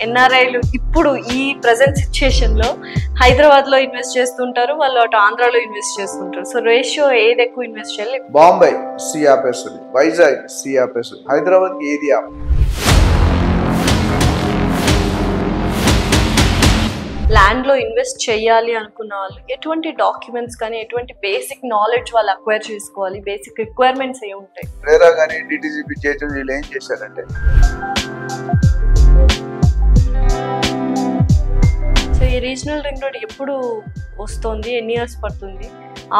ఎన్ఆర్ఐలు ఇప్పుడు ఈ ప్రెసెంట్ సిచ్యుయేషన్ లో హైదరాబాద్ లో ఇన్వెస్ట్ చేస్తుంటారు, వాళ్ళు అటు ఆంధ్రాలో ఇన్వెస్ట్ చేస్తుంటారు. సో రేషియో ఏది ఎక్కువ ఇన్వెస్ట్ చేయాలి? బాంబే సి ఆపేస్తుంది, వైజాగ్ సి ఆపేస్తుంది, హైదరాబాద్ ఏది ఆప. ల్యాండ్ లో ఇన్వెస్ట్ చేయాలి అనుకున్న వాళ్ళు ఎటువంటి డాక్యుమెంట్స్ కానీ ఎటువంటి బేసిక్ నాలెడ్జ్ వాళ్ళు అక్వైర్ చేసుకోవాలి? బేసిక్ రిక్వైర్మెంట్స్ ఏ ఉంటాయి? రేరా కానీ డిటిసిపి చేసి వీళ్ళు ఏం చేశారంటే, సో ఈ రీజనల్ రింగ్ రోడ్ ఎప్పుడు వస్తుంది, ఎన్ని ఇయర్స్ పడుతుంది?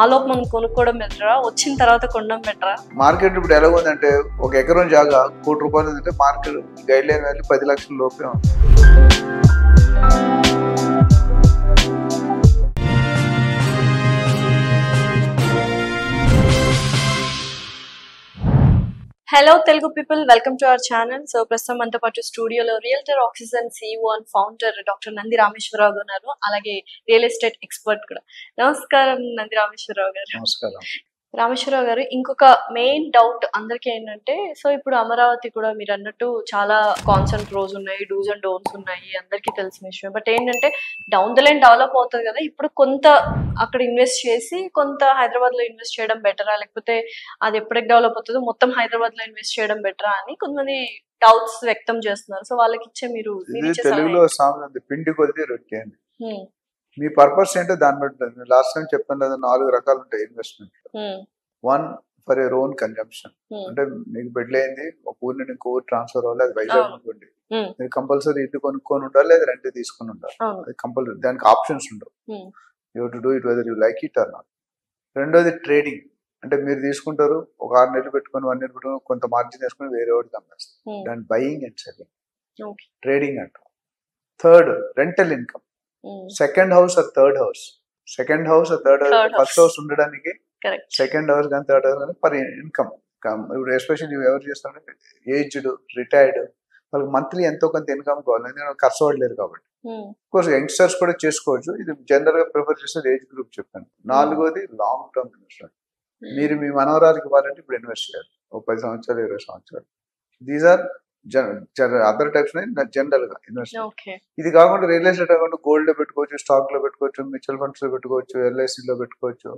ఆలోపు మనం కొనుక్కోవడం బెటరా, వచ్చిన తర్వాత కొనడం బెటరా? మార్కెట్ ఇప్పుడు ఎలా ఉందంటే, ఒక ఎకరం జాగా ₹1,00,00,000 అంటే మార్కెట్ గైడ్ లైన్ వాల్యూ 10 లక్షల లోపే ఉంది. Hello Telugu people, welcome to our channel. So ప్రస్తుతం మనతో పాటు స్టూడియోలో realtor oxygen CEO and founder doctor Nandi Rameshwar Rao ఉన్నారు, అలాగే రియల్ ఎస్టేట్ ఎక్స్పర్ట్ కూడా. నమస్కారం నంది రామేశ్వరరావు గారు. నమస్కారం రామేశ్వరరావు గారు, ఇంకొక మెయిన్ డౌట్ అందరికీ ఏంటంటే, సో ఇప్పుడు అమరావతి కూడా మీరు అన్నట్టు చాలా కాన్స్ అండ్ ప్రోస్ ఉన్నాయి, డూస్ అండ్ డోన్స్ ఉన్నాయి, అందరికీ తెలిసిన విషయం. బట్ ఏంటంటే డౌన్ ద లైన్ డెవలప్ అవుతుంది కదా, ఇప్పుడు కొంత అక్కడ ఇన్వెస్ట్ చేసి కొంత హైదరాబాద్ లో ఇన్వెస్ట్ చేయడం బెటరా, లేకపోతే అది ఎప్పటికి డెవలప్ అవుతుందో మొత్తం హైదరాబాద్ లో ఇన్వెస్ట్ చేయడం బెటరా అని కొంతమంది డౌట్స్ వ్యక్తం చేస్తున్నారు. సో వాళ్ళకి ఇచ్చే మీరు తెలుగులో సామెత, పిండి కొద్ది రొట్టె అని. మీ పర్పస్ ఏంటో దాన్ని బట్టి. లాస్ట్ టైం చెప్పాను కదా, 4 రకాలు ఉంటాయి investment. 1 for your own consumption, అంటే మీకు బెడ్లైంది ఒక ఊరి నుండి ఇంకో ఊరు ట్రాన్స్ఫర్ అవ్వాలి, అది వైజాగ్ అనుకోండి, మీరు కంపల్సరీ ఇల్లు కొనుక్కొని ఉండాలి, లేదా రెంట్ తీసుకొని ఉండాలి. అది కంపల్సరీ, దానికి ఆప్షన్స్ ఉండవు. You to do it whether you like it or not. రెండోది ట్రేడింగ్, అంటే మీరు తీసుకుంటారు, ఒక 6 నెలలు పెట్టుకొని 1 నెలలు పెట్టుకొని కొంత మార్జిన్ వేసుకొని వేరే వాడికి అమ్మేస్తారు. దాని బయింగ్ అండ్ సెల్లింగ్, ట్రేడింగ్ అంటారు. Third rental income, second house or third house. Second house or third house, first house ఉండడానికి సెకండ్ హౌస్ కానీ థర్డ్ హౌస్ కానీ పర్ ఇన్కమ్. ఇప్పుడు ఎస్పెషల్లీ ఎవరు చేస్తారంటే ఏజ్డ్, రిటైర్డ్, వాళ్ళకి మంత్లీ ఎంతో కొంత ఇన్కమ్ కావాలి, ఎందుకంటే కష్టపడలేరు కాబట్టి. కోర్స్ యంగ్స్టర్స్ కూడా చేసుకోవచ్చు, ఇది జనరల్ గా ప్రిఫర్ చేసేది ఏజ్ గ్రూప్ చెప్పాను. 4వది లాంగ్ టర్మ్ ఇన్వెస్ట్మెంట్. మీరు మీ మనవరాలకి ఇవ్వాలంటే ఇప్పుడు ఇన్వెస్ట్ చేయాలి, ఒక 10 సంవత్సరాలు 20 సంవత్సరాలు. These are other types general గా ఇన్వెస్ట్మెంట్. ఇది కాకుండా రియల్ ఎస్టేట్ కాకుండా గోల్డ్ లో పెట్టుకోవచ్చు, స్టాక్ లో పెట్టుకోవచ్చు, మ్యూచువల్ ఫండ్స్ లో పెట్టుకోవచ్చు, LIC లో పెట్టుకోవచ్చు,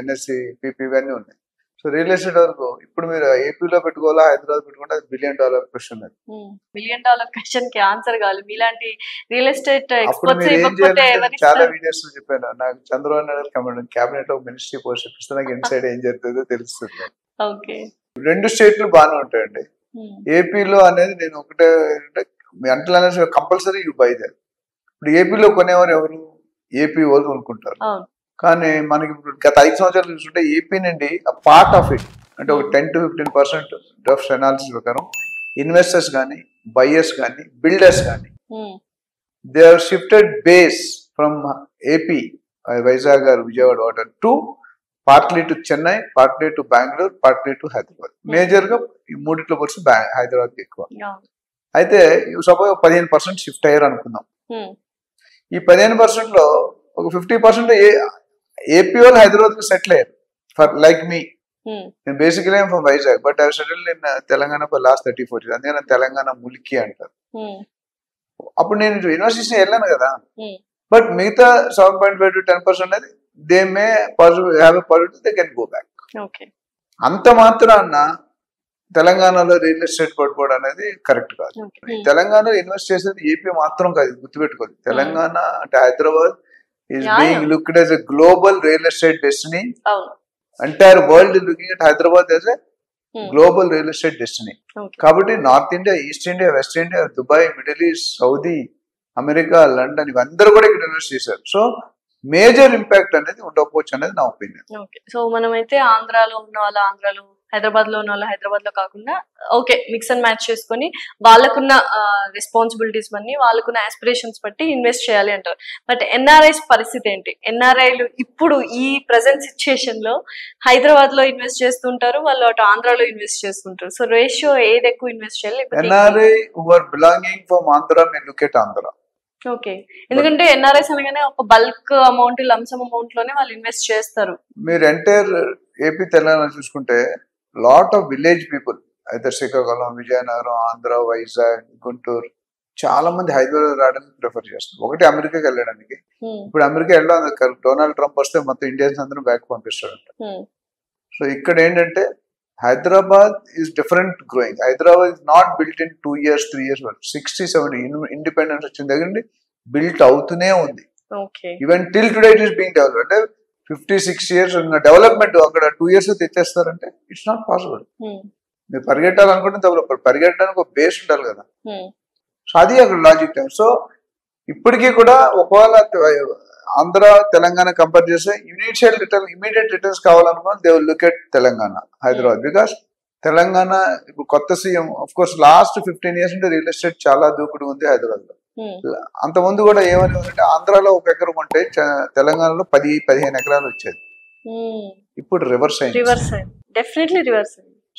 NSE, PP ఇవన్నీ ఉన్నాయి. సో రియల్ ఎస్టేట్ వరకు ఇప్పుడు మీరు ఏపీలో పెట్టుకోవాలా, హైదరాబాద్ పెట్టుకుంటే అది $1 బిలియన్ క్వశ్చన్. అది $1 బిలియన్ క్వశ్చన్ కి ఆన్సర్ కావాలి మీలాంటి రియల్ ఎస్టేట్ ఎక్స్పర్ట్స్. చాలా వీడియోస్ లో చెప్పాను, నాకు చంద్రబాబు నాయుడు క్యాబినెట్ లో మినిస్ట్రీ పోస్ట్ ఇప్పిస్తే నాకు ఇన్సైడ్ ఏం జరుగుతుందో తెలుస్తుంది. ఓకే, 2 స్టేట్లు బాగానే ఉంటాయండి. ఏపీలో అనేది నేను ఒకటే అంటే కంపల్సరీ యూ బై దేర్. ఇప్పుడు ఏపీలో కొనేవారు ఎవరు? ఏపీ వాళ్ళు కొనుక్కుంటారు. కానీ మనకి ఇప్పుడు గత 5 సంవత్సరాలు చూస్తుంటే ఏపీ నుండి పార్ట్ ఆఫ్ ఇట్, అంటే ఒక 10 to 15% రఫ్ అనాలిసిస్ ప్రకారం ఇన్వెస్టర్స్ కానీ, బయర్స్ కానీ, బిల్డర్స్ కానీ, they are shifted base from AP, Vizag or Vijayawada వాటర్ to partly to Chennai, partly to Bengaluru, partly to Hyderabad. Major గా ఈ 3 వచ్చి హైదరాబాద్ ఎక్కువ. అయితే సపోజ్ 15% షిఫ్ట్ అయ్యారు అనుకుందాం. ఈ 15% లో ఒక 50% ఏపీ వాళ్ళు హైదరాబాద్ లో సెటిల్ అయ్యారు. ఫర్ లైక్ మీ, నేను basically from Vizag, but I settled in Telangana for last 30-40 years. అందుకే నేను తెలంగాణ ములికి అంటారు. అప్పుడు నేను యూనివర్సిటీ వెళ్ళాను కదా, బట్ మిగతా 7.5 to 10% అనేది they may have a possibility they can go back. అంత మాత్రాన తెలంగాణలో రియల్ ఎస్టేట్ పట్టుకోవడం అనేది కరెక్ట్ కాదు. తెలంగాణలో ఇన్వెస్ట్ చేసేది ఏపీ మాత్రం కాదు, గుర్తుపెట్టుకోండి. తెలంగాణ అంటే Hyderabad is being looked as a global real estate destiny. Entire world looking at Hyderabad as a global real estate destiny. కాబట్టి north India, east India, west India, Dubai, Middle East, Saudi, America, London, ఇవందరూ కూడా ఇక్కడ invest చేశారు. So major impact అనేది ఉండకపోవచ్చు అనేది నా opinion. Okay, so మనమైతే ఆంధ్రాలో ఉన్న వాళ్ళ ఆంధ్రాలో, హైదరాబాద్ లో ఉన్న వాళ్ళ హైదరాబాద్ లో కాకుండా ఓకే మిక్స్ అండ్ మ్యాచ్ చేసుకొని వాళ్ళకున్న రెస్పాన్సిబిలిటీస్ అన్ని, వాళ్ళకున్న ఆస్పిరేషన్స్ బట్టి ఇన్వెస్ట్ చేయాలి అంటారు. బట్ ఎన్ఆర్ఐస్ పరిస్థితి ఏంటి? ఎన్ఆర్ఐలు ఇప్పుడు ఈ ప్రెసెంట్ సిచ్యుయేషన్ లో హైదరాబాద్ లో ఇన్వెస్ట్ చేస్తుంటారు, వాళ్ళు అటు ఆంధ్రాలో ఇన్వెస్ట్ చేస్తుంటారు. సో రేషియో ఏది ఎక్కువ ఇన్వెస్ట్ చేయాలి? NRI who are belonging from Andhra may look at Andhra. Okay, ఎందుకంటే ఎన్ఆర్ఐస్ అనగానే ఒక బల్క్ అమౌంట్, లంసమ్ అమౌంట్ లోనే వాళ్ళు ఇన్వెస్ట్ చేస్తారు. మీరు ఎంటైర్ ఏపీ తెలంగాణ చూసుకుంటే లాట్ ఆఫ్ విలేజ్ పీపుల్, అయితే శ్రీకాకుళం, విజయనగరం, ఆంధ్ర, వైజాగ్, గుంటూరు, చాలా మంది హైదరాబాద్ రావడానికి ప్రిఫర్ చేస్తారు. ఒకటి అమెరికాకి వెళ్ళడానికి. ఇప్పుడు అమెరికా వెళ్ళడం డొనాల్డ్ ట్రంప్ వస్తే మొత్తం ఇండియన్స్ అందరూ బ్యాక్ పంపిస్తాడంట. సో ఇక్కడ ఏంటంటే Hyderabad is different growing. Hyderabad is not built in 2 years 3 years 60-70 independence వచ్చిన దగ్గర నుండి బిల్ట్ అవుతూనే ఉంది. Even till today it is being develop. అంటే 56 years ఉన్న డెవలప్మెంట్ అక్కడ 2 years తెచ్చేస్తారంటే ఇట్స్ నాట్ పాసిబుల్. మీరు పరిగెట్టాలనుకుంటే డెవలప్ పరిగెట్టడానికి ఒక బేస్ ఉండాలి కదా. సో అది అక్కడ లాజిక్ టైం. సో ఇప్పటికీ కూడా ఒకవేళ ఆంధ్ర తెలంగాణ కంపేర్ చేస్తే ఇమీడియట్ రిటర్న్స్ కావాలనుకున్నా they will look at Telangana, Hyderabad. Because Telangana ఇప్పుడు కొత్త CM of course last 15 years నుండి రియల్ ఎస్టేట్ చాలా దూకుడు ఉంది హైదరాబాద్ లో. అంత ముందు కూడా ఏమని ఉందంటే ఆంధ్రాలో 1 ఎకరం ఉంటే తెలంగాణలో 10-15 ఎకరాలు వచ్చేది. ఇప్పుడు రివర్స్ అయింది.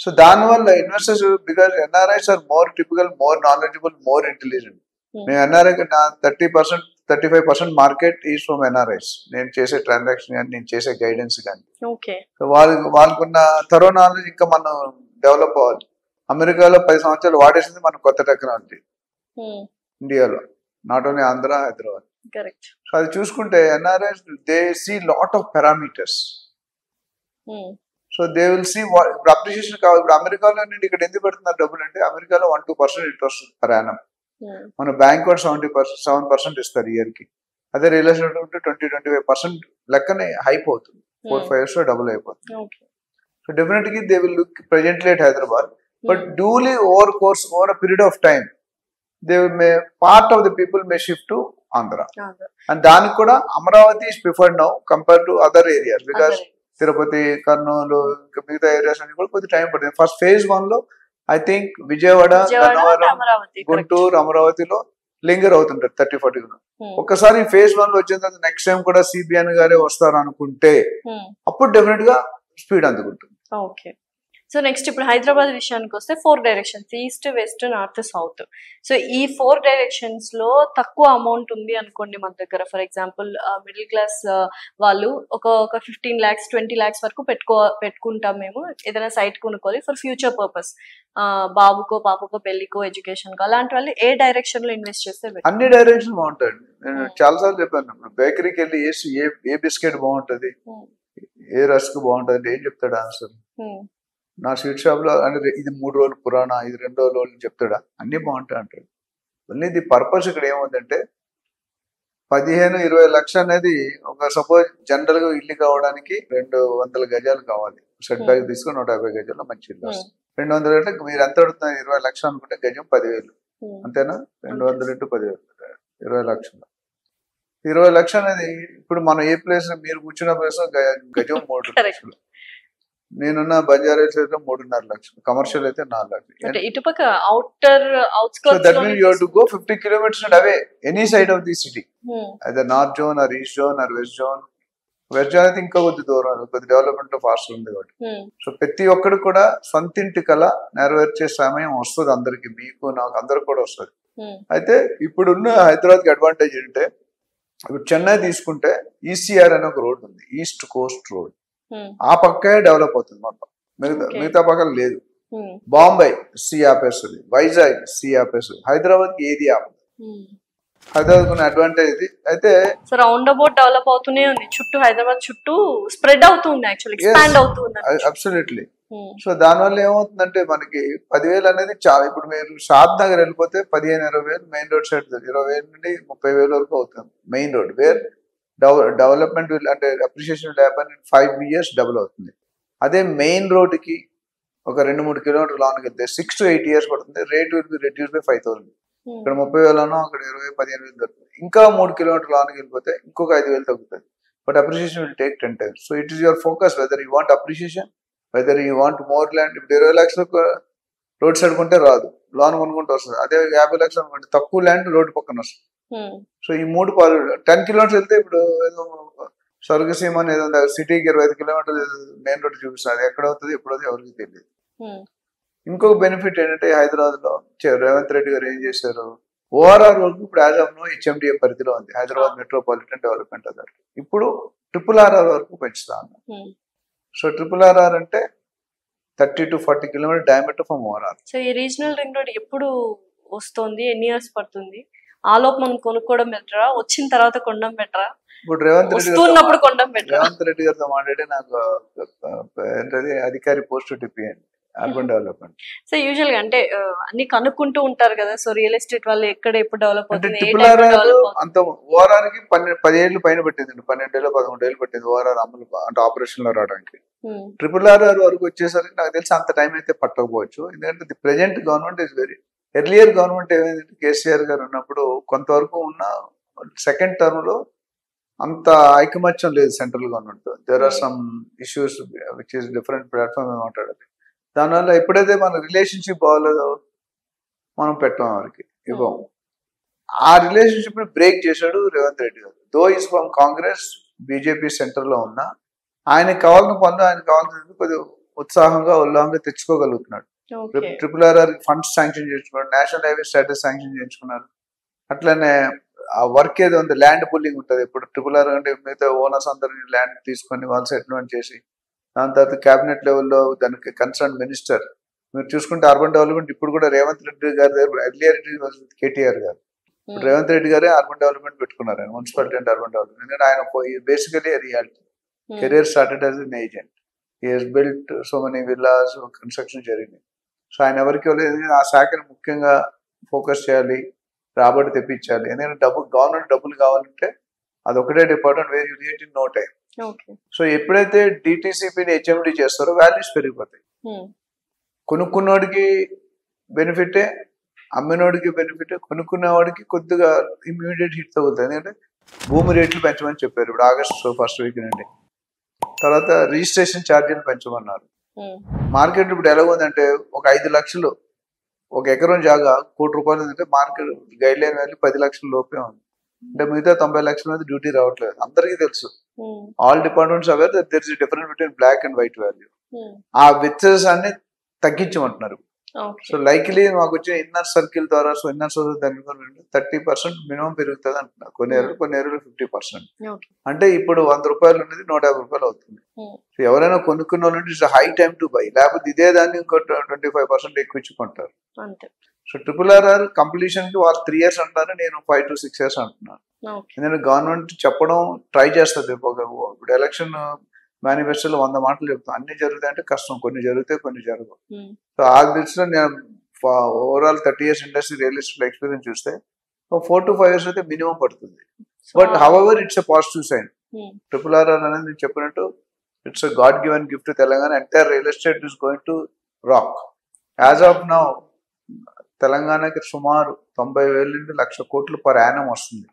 సో దానివల్ల investors, because NRIs are more typical, more knowledgeable, more intelligent. నేను NRI 35% market is from NRIs. నేను చేసే ట్రాన్సాక్షన్ కానీ, నేను చేసే గైడెన్స్ కానీ, వాళ్ళకున్న థరో నాలెడ్జ్ ఇంకా మనం డెవలప్ అవ్వాలి. అమెరికాలో 10 సంవత్సరాలు వాడేసింది మనం కొత్త టెక్నాలజీ. ఇండియాలో not only Andhra, Hyderabad. So అది చూసుకుంటే NRIs they see lot of parameters. So they will see ఇప్పుడు అప్రిషియేషన్ కావాలి. ఇప్పుడు అమెరికాలో నుండి ఇక్కడ ఎందుకు పెడుతున్నారు డబ్బులు అంటే అమెరికాలో 1-2% ఇంట్రెస్ట్ పర్ యానం. మన బ్యాంక్ కూడా 7% ఇస్తారు ఇయర్ కి. అదే రియల్ ఎస్టేట్ ఉంటే 20-25% లెక్కనే హైప్ అవుతుంది. 4-5 years లో డబుల్ అయిపోతుంది. So definitely they will look presently at Hyderabad, but డూలీ over a period of time they may part of the people may shift to Andhra. And దానికి కూడా Amaravati is preferred now compare to other areas. Because Tirupati, Kurnool, మిగతా areas అన్ని కూడా కొద్దిగా time పడుతుంది. First phase 1 లో I think Vijayawada, Gannavaram, Guntur, అమరావతిలో linger అవుతుంటారు 30-40. ఒక్కసారి phase 1 లో వచ్చిన తర్వాత నెక్స్ట్ టైం కూడా సిబిఎన్ గారే వస్తారు అనుకుంటే అప్పుడు డెఫినెట్ గా స్పీడ్ అందుకుంటుంది. సో నెక్స్ట్ ఇప్పుడు హైదరాబాద్ విషయానికి వస్తే 4 directions, east, west, north, south. So ఈ 4 directions లో తక్కువ అమౌంట్ ఉంది అనుకోండి మన దగ్గర. ఫర్ ఎగ్జాంపుల్ మిడిల్ క్లాస్ వాళ్ళు ఒక 15 lakhs 20 lakhs వరకు పెట్టుకుంటాం మేము ఏదైనా సైట్ కొనుక్కోవాలి ఫర్ ఫ్యూచర్ పర్పస్, బాబుకో పాపకో పెళ్లికో ఎడ్యుకేషన్ కో. అలాంటి వాళ్ళు ఏ డైరెక్షన్ లో ఇన్వెస్ట్ చేస్తే అన్ని డైరెక్షన్ బాగుంటాయి. నేను చాలా సార్లు చెప్పాను, బేకరీకి వెళ్ళి ఏ బిస్కెట్ బాగుంటది, ఏ రస్క్ బాగుంటది ఏం చెప్తాడు ఆన్సర్. నా స్వీట్ షాప్ లో అంటే ఇది 3 రోజులు పురాణా, ఇది 2 రోజులు చెప్తాడా, అన్ని బాగుంటాయి అంటాడు. ఓన్లీ ది పర్పస్ ఇక్కడ ఏముందంటే 15-20 లక్షలు అనేది ఒక సపోజ్ జనరల్ గా ఇల్లు కావడానికి 200 గజాలు కావాలి. సెట్ బ్యాక్ తీసుకుని 150 గజాల్లో మంచి ఇల్లు వస్తుంది. 200 అంటే మీరు ఎంత అడుగుతున్నారు, 20 లక్షలు అనుకుంటే గజం 10,000 అంతేనా. 200 × 10,000 20 లక్షలు. 20 లక్షలు అనేది ఇప్పుడు మనం ఏ ప్లేస్ మీరు కూర్చున్న ప్లేస్ గజం 3 లక్షలు. నేనున్న బంజారా హిల్స్ అయితే 3.5 లక్షలు, కమర్షియల్ అయితే 4 లక్షలు. ఇటుపక్క outer outskirts. So that means you have to go 50 kilometers away any side of the city, either north zone or east zone or west zone. West zone అయితే ఇంకా కొద్ది దూరం, కొద్ది డెవలప్మెంట్ ఫాస్ట్ ఉంది కాబట్టి. సో ప్రతి ఒక్కరు కూడా సొంత ఇంటి కల నెరవేర్చే సమయం వస్తుంది అందరికి, మీకు నాకు అందరికి కూడా వస్తుంది. అయితే ఇప్పుడున్న హైదరాబాద్కి అడ్వాంటేజ్ ఏంటంటే ఇప్పుడు చెన్నై తీసుకుంటే ఈసీఆర్ అనే ఒక రోడ్ ఉంది, ఈస్ట్ కోస్ట్ రోడ్. ఆ పక్కే డెవలప్ అవుతుంది మొత్తం, మిగతా పక్కన లేదు. బాంబే సి ఆపేస్తుంది, వైజాగ్ సి ఆపేస్తుంది, హైదరాబాద్ కి ఏది ఆపదు. హైదరాబాద్ ఉన్న అడ్వాంటేజ్ ఇది. అయితే రౌండ్ అబౌట్ డెవలప్ అవుతూనే ఉంది, చుట్టూ హైదరాబాద్ చుట్టూ స్ప్రెడ్ అవుతుంది, యాక్చువల్లీ ఎక్స్పాండ్ అవుతుంది. అబ్సల్యూట్లీ. సో దానివల్ల ఏమవుతుందంటే మనకి 10,000 అనేది చాలా. ఇప్పుడు మీరు షాద్ నగర్ వెళ్ళిపోతే 15-20,000 మెయిన్ రోడ్ సైడ్, 20,000 నుండి 30,000 వరకు అవుతుంది మెయిన్ రోడ్. వేర్ డెవలప్మెంట్ అంటే appreciation happen in 5 years double అవుతుంది. అదే మెయిన్ రోడ్ కి ఒక 2-3 kilometers లాంగ్ వెళ్తే 6 to 8 years పడుతుంది. Rate will be reduce by 5,000. ఇక్కడ 30,000 అక్కడ 20-15,000 దొరుకుతుంది. ఇంకా 3 kilometers లాంగ్ వెళ్ళిపోతే ఇంకొక 5,000 తగ్గుతుంది. But appreciation will take 10 times. So it is your focus whether you want appreciation, whether you want more land. ఇప్పుడు 20 లక్షలకు రోడ్ సైడ్ కొంటే రాదు, లోన్ కొనుక్కుంటే వస్తుంది. అదే 50 లక్షలు అనుకుంటే తక్కువ ల్యాండ్ రోడ్డు పక్కన వస్తుంది. సో ఈ 3 10 kilometers వెళ్తే ఇప్పుడు ఏదో స్వర్గసీమ అని ఏదో సిటీకి 25 kilometers మెయిన్ రోడ్ చూపిస్తుంది. అది ఎక్కడ అవుతుంది ఎప్పుడు అవుతుంది ఎవరికి తెలియదు. ఇంకొక బెనిఫిట్ ఏంటంటే హైదరాబాద్ లో రేవంత్ రెడ్డి గారు ఏం చేశారు, ఓఆర్ఆర్ వరకు ఇప్పుడు యాజ్ ఆఫ్ నో హెచ్ఎండిఏ పరిధిలో ఉంది, హైదరాబాద్ మెట్రోపాలిటన్ డెవలప్మెంట్ అథారిటీ. ఇప్పుడు RRR వరకు పెంచుతా ఉన్నారు. సో RRR అంటే 30 to 40 kilometers diameter from ORR. So ఈ రీజనల్ రింగ్ రోడ్ ఎప్పుడు వస్తుంది, ఎన్ని ఇయర్స్ పడుతుంది, ఆ లోపు మనం కొనుక్కోవడం బెటరా, వచ్చిన తర్వాత కొనడం బెటరా, ఇప్పుడు రేవంత్ రెడ్డి వస్తున్నప్పుడు కొనడం బెటరా? రేవంత్ రెడ్డి గారితో మాట్లాడి నాకు ఏంటది అధికారి పోస్ట్ టిప్పియండి అర్బన్ డెవలప్మెంట్. సో యూజువల్ గా అంటే అన్ని కనుక్కుంటూ ఉంటారు కదా, సో రియల్ ఎస్టేట్ వాళ్ళు ఎక్కడ ఎప్పుడు డెవలప్ అంటే అవుతుంది, ట్రిపుల్ ఆర్ అంత ఓఆర్ఆర్కి 10 ఏళ్ళు పైన పట్టింది, 12 ఏళ్ళు 13 ఏళ్ళు పట్టింది ఓఆర్ఆర్ అమలు అంటే ఆపరేషన్ లో రావడానికి. ట్రిపుల్ ఆర్ వరకు వచ్చేసరికి నాకు తెలిసి అంత టైం అయితే పట్టకపోవచ్చు, ఎందుకంటే the present government is very earlier government. ఏమైందంటే కేసీఆర్ గారు ఉన్నప్పుడు కొంతవరకు ఉన్న సెకండ్ టర్మ్ లో అంత ఐకమత్యం లేదు central government. There are some issues which is different platform మాట్లాడాలి. దానివల్ల ఎప్పుడైతే మన రిలేషన్షిప్ బాగోలేదో మనం పెట్టాం వారికి ఇవ్వం. ఆ రిలేషన్షిప్ ని బ్రేక్ చేశాడు రేవంత్ రెడ్డి గారు. Though is from Congress, BJP centre లో ఉన్నా ఆయనకి కావాలని ఆయనకు కావాల్సింది కొద్దిగా ఉత్సాహంగా ఉల్లాహంగా తెచ్చుకోగలుగుతున్నాడు. ట్రిపుల్ ఆర్ ఫండ్స్ శాంక్షన్ చేయించుకున్నాడు, నేషనల్ హైవే స్టేటస్ శాంక్షన్ చేయించుకున్నారు. అట్లనే ఆ వర్క్ ఏదో ఉంది, ల్యాండ్ పుల్లింగ్ ఉంటుంది. ఇప్పుడు ట్రిపుల్ ఆర్ అంటే మిగతా ఓనర్స్ అందరినీ ల్యాండ్ తీసుకొని వాళ్ళు సెటిల్మెంట్ చేసి దాని తర్వాత క్యాబినెట్ లెవెల్లో దానికి కన్సర్న్ మినిస్టర్ మీరు చూసుకుంటే అర్బన్ డెవలప్మెంట్ ఇప్పుడు కూడా రేవంత్ రెడ్డి గారి దగ్గర ఎర్లియర్ కేటీఆర్ గారు, ఇప్పుడు రేవంత్ రెడ్డి గారే అర్బన్ డెవలప్మెంట్ పెట్టుకున్నారు, ఆయన మున్సిపాలిటీ అండ్ అర్బన్ డెవలప్మెంట్. ఎందుకంటే ఆయన basically reality career started as an agent, he has built so many villas, construction జరిగింది. సో ఆయన ఎవరికి ఆ శాఖను ముఖ్యంగా ఫోకస్ చేయాలి, రాబడి తెప్పించాలి. ఎందుకంటే గవర్నమెంట్ డబ్బులు కావాలంటే అది ఒకటే department, where you need in no time. So ఎప్పుడైతే డిటిసిపిని హెచ్ఎండి చేస్తారో వాల్యూస్ పెరిగిపోతాయి. కొనుక్కున్నోడికి బెనిఫిటే, అమ్మినోడికి బెనిఫిట్, కొనుక్కునేవాడికి కొద్దిగా ఇమ్మీడియట్ హిట్ తగ్గుతుంది. ఎందుకంటే భూమి రేట్లు పెంచమని చెప్పారు ఇప్పుడు ఆగస్టు 1st వీక్ నుండి. తర్వాత రిజిస్ట్రేషన్ ఛార్జీలు పెంచమన్నారు. మార్కెట్ ఇప్పుడు ఎలా ఉందంటే ఒక 5 లక్షలు ఒక ఎకరం జాగా ₹1,00,00,000 ఉందంటే మార్కెట్ గైడ్ లైన్ వాల్యూ 10 లక్షల లోపే ఉంది. అంటే మిగతా 90 లక్షల మీద డ్యూటీ రావట్లేదు, అందరికీ తెలుసు. All departments aware that there is difference between black and white value. ఆ విత్సెస్ అన్ని తగ్గించమంటున్నారు. సో లైక్లీ మాకు వచ్చే ఇన్నర్ సర్కిల్ ద్వారా, సో ఇన్నర్ సర్కిల్ దాని 30% మినిమం పెరుగుతుంది అంటున్నారు. కొన్ని ఏరియాలు 50%. అంటే ఇప్పుడు ₹100 ఉన్నది ₹150 అవుతుంది. సో ఎవరైనా కొనుక్కున్న వాళ్ళు it's high time to buy, లేకపోతే ఇదే దాన్ని ఇంకో 25% ఎక్కువ ఇచ్చుకుంటారు. సో ట్రిపుల్ ఆర్ కంప్లీషన్ కి వాళ్ళు 3 years అంటారు, నేను 5 to 6 years అంటున్నాను. ఎందుకంటే గవర్నమెంట్ చెప్పడం ట్రై చేస్తుంది. ఇప్పుడు ఎలక్షన్ మేనిఫెస్టోలో 100 మాటలు చెప్తాం, అన్ని జరుగుతాయి అంటే కష్టం, కొన్ని జరుగుతాయి కొన్ని జరగవు. సో ఆ దృష్టిలో నేను overall 30 years industry real estate experience చూస్తే 4 to 5 years అయితే మినిమం పడుతుంది. But however it's a positive sign. Triple R అనేది నేను చెప్పినట్టు it's a god given gift. Telangana entire real estate is going to rock. As of now తెలంగాణకి సుమారు 90,000 నుండి 1,00,000 కోట్లు పర్ యానం వస్తుంది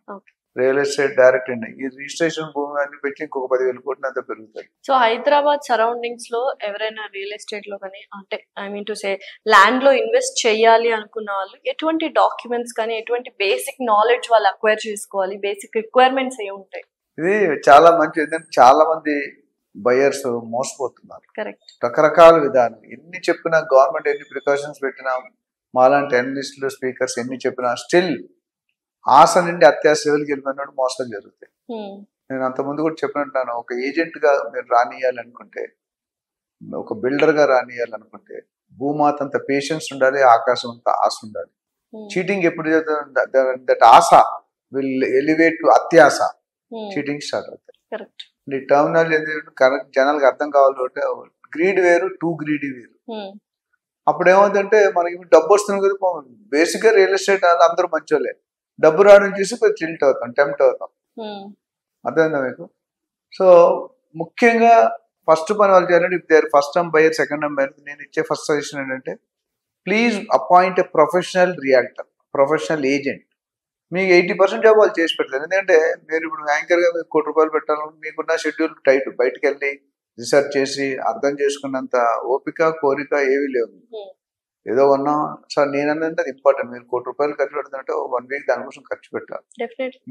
రియల్ ఎస్టేట్ డైరెక్ట్. ఈ రిజిస్ట్రేషన్ భూమి అన్ని పెట్టి ఇంకొక 10,000 కోట్లు అంతా పెరుగుతాయి. సో హైదరాబాద్ సరౌండింగ్స్ లో ఎవరైనా రియల్ ఎస్టేట్ లో కానీ, అంటే I mean to say land లో ఇన్వెస్ట్ చేయాలి అనుకున్న వాళ్ళు ఎటువంటి డాక్యుమెంట్స్ కానీ, ఎటువంటి బేసిక్ నాలెడ్జ్ వాళ్ళు అక్వైర్ చేసుకోవాలి, బేసిక్ రిక్వైర్మెంట్స్ ఏ ఉంటాయి? ఇది చాలా మంచి, చాలా మంది బయర్స్ మోసపోతున్నారు. కరెక్ట్. రకరకాల విధానం ఎన్ని చెప్పినా, గవర్నమెంట్ ఎన్ని ప్రికాషన్స్ పెట్టినా, మాలాంటి అనలిస్టులు స్పీకర్స్ ఎన్ని చెప్పినా స్టిల్ ఆశ నుండి అత్యాశ లెవెల్కి వెళ్ళిపోయినాడు మోసాలు జరుగుతాయి. నేను అంతకుముందు కూడా చెప్పినట్టున్నాను, ఒక ఏజెంట్ గా మీరు రానియాలనుకుంటే, ఒక బిల్డర్ గా రానియాలనుకుంటే భూమాత అంత పేషెన్స్ ఉండాలి, ఆకాశం అంత ఆశ ఉండాలి. చీటింగ్ ఎప్పుడు that Asha will elevate to అత్యాశ, చీటింగ్ స్టార్ట్ అవుతాయి. ఈ టర్మినాలజీ కరెక్ట్ జనాలకు అర్థం కావాలంటే గ్రీడ్ వేరు, టూ గ్రీడీ వేరు. అప్పుడు ఏమవుతుందంటే మనకి డబ్బు వస్తుంది కదా, బేసిక్ గా రియల్ ఎస్టేట్ అందరూ మంచోళ్ళే, డబ్బు రావడం చూసి కొంచెం టిల్ట్ అవుతాం, టెంప్ట్ అవుతాం. అర్థమైందా మీకు? సో ముఖ్యంగా ఫస్ట్ పని వాళ్ళు చేయాలంటే if there first time buyer, second time buyer, నేను ఇచ్చే ఫస్ట్ సజెషన్ ఏంటంటే please appoint a professional realtor, professional agent. మీకు 80% జాబ్ వాళ్ళు చేసి పెడతారు. ఎందుకంటే మీరు ఇప్పుడు యాంకర్ గా మీకు ₹1,00,00,000 పెట్టాలని మీకున్న షెడ్యూల్ టైట్, బయటకు వెళ్ళి రీసెర్చ్ చేసి అర్థం చేసుకున్నంత ఓపిక కోరిక ఏవి లేవు. ఏదో ఉన్నా సార్ నేనంటే అది ఇంపార్టెంట్. మీరు ₹1,00,00,000 ఖర్చు పెడుతుంటే 1 week దానికోసం ఖర్చు పెట్టాలి.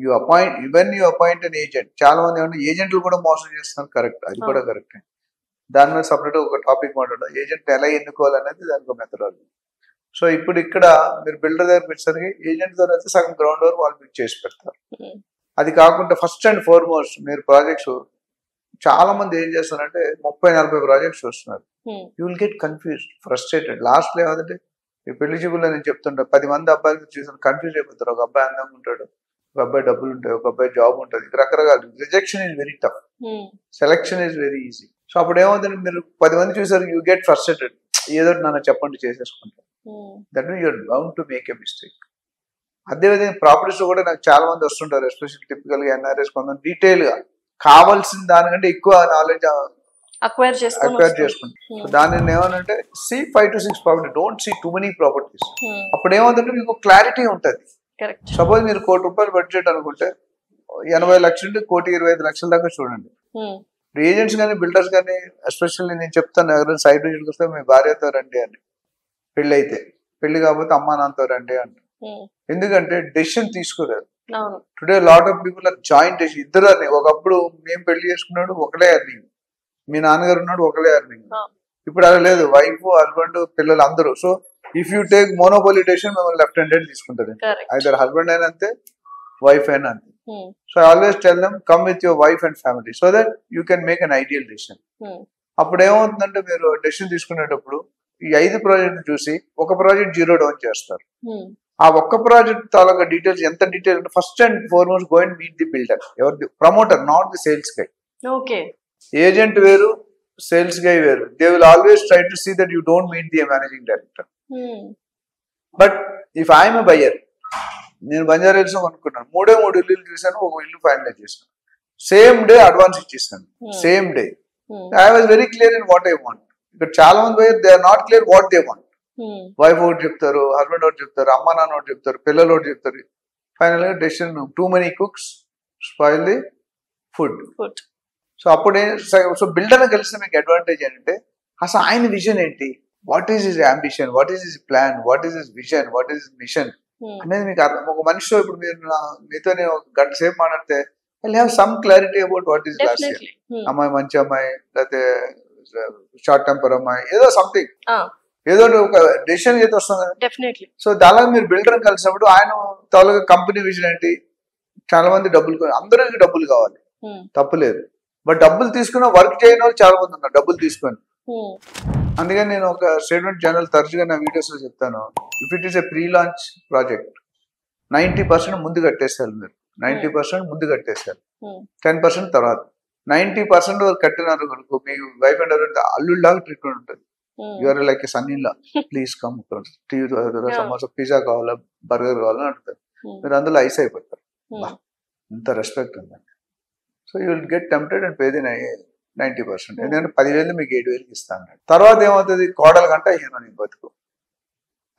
You appoint an agent. చాలా మంది ఏమంటే ఏజెంట్లు కూడా మోసం చేస్తున్నారు. కరెక్ట్, అది కూడా కరెక్ట్. దాని మీద సపరేట్ ఒక టాపిక్ మాట్లాడాలి. ఏజెంట్ ఎలా ఎన్నుకోవాలనేది దానికి మెథడాలజీ. సో ఇప్పుడు ఇక్కడ మీరు బిల్డర్ దగ్గర పెట్టేసరికి ఏజెంట్ ద్వారా అయితే సగం గ్రౌండ్ వర్క్ వాళ్ళు మీకు చేసి పెడతారు. అది కాకుండా ఫస్ట్ అండ్ ఫార్మోస్ట్ మీరు ప్రాజెక్ట్స్, చాలా మంది ఏం చేస్తారంటే 30-40 ప్రాజెక్ట్స్ వస్తున్నారు. You will get confused, frustrated. Last లో ఏమంటే ఈ పెళ్లి చూపుల్లో నేను చెప్తుంటా 10 మంది అబ్బాయిలు చూసాను కన్ఫ్యూజ్ అయిపోతారు. ఒక అబ్బాయి అందంగా ఉంటాడు, ఒక అబ్బాయి డబ్బులు ఉంటాయి, ఒక అబ్బాయి జాబ్ ఉంటుంది, రకరకాలు. Rejection is very tough, selection is very easy. So అప్పుడు ఏమవుతుంది, మీరు 10 మంది చూసారు, యూ గెట్ ఫ్రస్ట్రేటెడ్, ఏదో నన్ను చెప్పండి చేసేసుకుంటారు. That mean you're bound to make a mistake. అదేవిధంగా ప్రాపర్టీస్ కూడా నాకు చాలా మంది వస్తుంటారు, ఎస్పెషల్ టిపికల్ గా ఎన్ఆర్ఎస్, కొంత డీటెయిల్ గా కావాల్సిన దానికంటే ఎక్కువ నాలెడ్జ్ అక్వైర్ చేసుకుంటాం. దాన్ని ఏమనంటే see 5 to 6 property, don't see too many properties. అప్పుడు ఏమవుతుంటే మీకు క్లారిటీ ఉంటుంది. సపోజ్ మీరు ₹1,00,00,000 బడ్జెట్ అనుకుంటే 80 లక్షల నుండి 1,25,00,000 దాకా చూడండి. ఏజెంట్స్ కానీ బిల్డర్స్ కానీ ఎస్పెషల్లీ నేను చెప్తాను, ఎవరైనా సైడ్ విజిట్కి వస్తే మీ భార్యతో రండి అని, పెళ్లి అయితే, పెళ్లి కాకపోతే అమ్మా నాన్నతో రండి అంట. ఎందుకంటే డెసిషన్ తీసుకోలేదు. Today lot of people are joint decision. ఇద్దరు అర్నింగ్. ఒకప్పుడు మేము పెళ్లి చేసుకున్నాడు ఒకలే అర్నింగ్, మీ నాన్నగారు ఉన్నాడు ఒకలే అర్నింగ్. ఇప్పుడు అలా లేదు, వైఫ్ హస్బెండ్ పిల్లలు అందరూ. So if you take monopoly decision మిమ్మల్ని లెఫ్ట్ హ్యాండెడ్ తీసుకుంటుంది. ఐదర్ హస్బెండ్ అయినా అంతే, వైఫ్ అయినా అంతే. So I always tell them come with your wife and family so that you can make an ideal decision. అప్పుడు ఏమవుతుందంటే మీరు డెసిషన్ తీసుకునేటప్పుడు ఈ 5 ప్రాజెక్ట్ చూసి ఒక ప్రాజెక్ట్ 0 డౌన్ చేస్తారు. ఆ ఒక్క ప్రాజెక్ట్ తాలూకా డీటెయిల్స్ ఎంత డీటెయిల్ అంటే first and foremost go and meet the builder, ఎవరి promoter, not the sales guy. Agent వేరు, సేల్స్ గై వేరు. They will always try to see that you don't meet the managing director. But if I'm a buyer, నేను Banjara hills కొనుక్కున్నాను, 3 ఇల్లు చూసాను, ఒక ఇల్లు finalise చేశాను, సేమ్ డే అడ్వాన్స్ ఇచ్చేసాను, same day. I was very clear in what I want. ఇక్కడ చాలా మంది buyer they are not clear what they want. Wife ఒకటి చెప్తారు, హస్బెండ్ ఒకటి చెప్తారు, అమ్మ నాన్న ఒకటి చెప్తారు, పిల్లలు ఒకటి చెప్తారు. ఫైనల్ గా decision, too many cooks spoil the food. So అప్పుడే సో బిల్డర్ కలిసిన మీకు అడ్వాంటేజ్ ఏంటంటే అసలు ఆయన విజన్ ఏంటి, what is his ambition, what is his plan, what is his vision, what is his mission అనేది మీకు అర్థం. ఒక మనిషితో ఇప్పుడు మీరు మీతో నేను ఒక గంట సేపు మాట్లాడితే I have some clarity about what is lost year. అమ్మాయి మంచి అమ్మాయి, లేకపోతే షార్ట్ టెంపర్ అమ్మాయి, ఏదో సంథింగ్, ఏదో ఒక డెసిషన్ అయితే వస్తుంది. సో దానిలో మీరు బిల్డర్ కలిసినప్పుడు ఆయన తాలూకా కంపెనీ విజన్ ఏంటి, చాలా మంది డబ్బులు, అందరికి డబ్బులు కావాలి, తప్పులేదు. బట్ డబ్బులు తీసుకున్న వర్క్ చేయని వాళ్ళు చాలా మంది ఉన్నారు డబ్బులు తీసుకొని. అందుకని నేను ఒక స్టేట్మెంట్ జనరల్ తరచుగా నా వీడియోస్ లో చెప్తాను, if it is a pre launch project 90% ముందు కట్టేస్తారు మీరు, 90% ముందు కట్టేస్తారు, 10% తర్వాత. 90% కట్టినారు కనుక మీ వైఫ్ అండ్ అల్లుళ్ళలాగా ట్రీట్మెంట్ ఉంటుంది. You're like son in law, please come, samosa, pizza కావాలా, బర్గర్ కావాలని అంటారు. మీరు అందులో ఐస్ అయిపోతారు. ఇంత రెస్పెక్ట్ ఉందండి. So you will get tempted and pay the 90%. ఎందుకంటే 10,000 మీకు 7,000 ఇస్తాను. తర్వాత ఏమవుతుంది, కోడలు కంటే అయ్యాను నీ బతుకు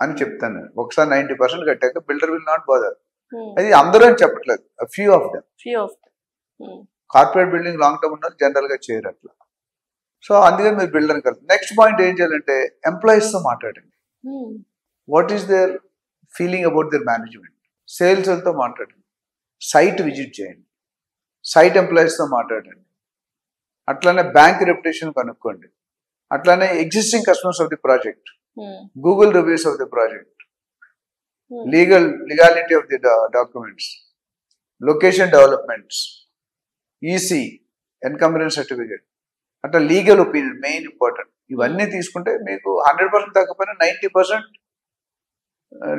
అని చెప్తాను నేను. ఒకసారి 90% కట్టాక బిల్డర్ విల్ నాట్ బదర్. అది అందరూ అని చెప్పట్లేదు, few of them. Corporate building long term ఉన్నది జనరల్ గా చేయరు అట్లా. సో అందుకని మీరు బిల్డర్ కలిసి. నెక్స్ట్ పాయింట్ ఏం చేయాలంటే ఎంప్లాయీస్ తో మాట్లాడండి. What is their feeling about their management. Sales తో మాట్లాడండి, సైట్ విజిట్ చేయండి, సైట్ ఎంప్లాయీస్ తో మాట్లాడండి, అట్లానే బ్యాంక్ రెప్యుటేషన్ కనుక్కోండి, అట్లానే existing customers of the project, Google reviews of the project, legality of the documents, location developments, EC, encumbrance certificate, అట్లా legal opinion main important. ఇవన్నీ తీసుకుంటే మీకు 100% తగ్గకపోయినా 90%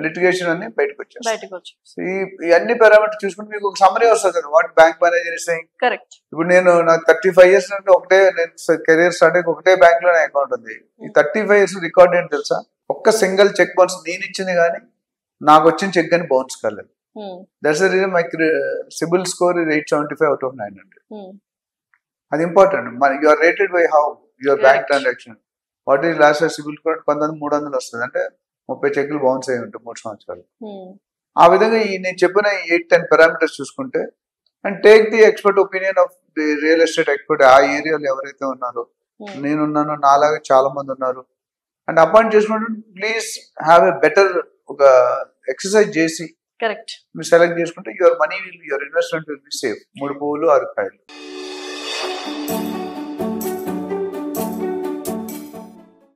లిటిగేషన్ అన్ని బయటకు వచ్చేస్తాయి. ఈ అన్ని పారామీటర్స్ చూసుకుంటే మీకు ఒక సమ్మరీ వస్తుంది కదా, what bank manager is saying. ఇప్పుడు నేను నాకు 35 years అంటే ఒకటే, నేను కెరీర్ స్టార్ట్ అయ్యి ఒకటే బ్యాంక్ లో నా అకౌంట్ ఉంది. ఈ 35 years రికార్డ్ ఏంటి తెలుసా, ఒక్క సింగిల్ చెక్ బౌన్స్ నేను ఇచ్చింది కానీ నాకు వచ్చిన చెక్ కానీ బౌన్స్ కాలేదు. That's the reason my CIBIL score is 875 out of 900. అది important. You are rated by how your bank transaction, what is lost CIBIL score. కొంతమంది 300 వస్తుంది అంటే 30 చెక్కులు బౌన్స్ అయ్యి ఉంటాయి 3 సంవత్సరాలు. ఆ విధంగా ఈ నేను చెప్పిన 8-10 పారామీటర్స్ చూసుకుంటే, and take the expert opinion of the real estate expert. ఆ ఏరియాలో ఎవరైతే ఉన్నారో, నేనున్నాను, నాలాగా చాలా మంది ఉన్నారు, అండ్ అపాయింట్ చేసుకుంటే ప్లీజ్ హ్యావ్ ఎ బెటర్ ఒక ఎక్సర్సైజ్ చేసి మీరు సెలెక్ట్ చేసుకుంటే your money will, your investment will be safe. 3 పువ్వులు 6 కాయలు.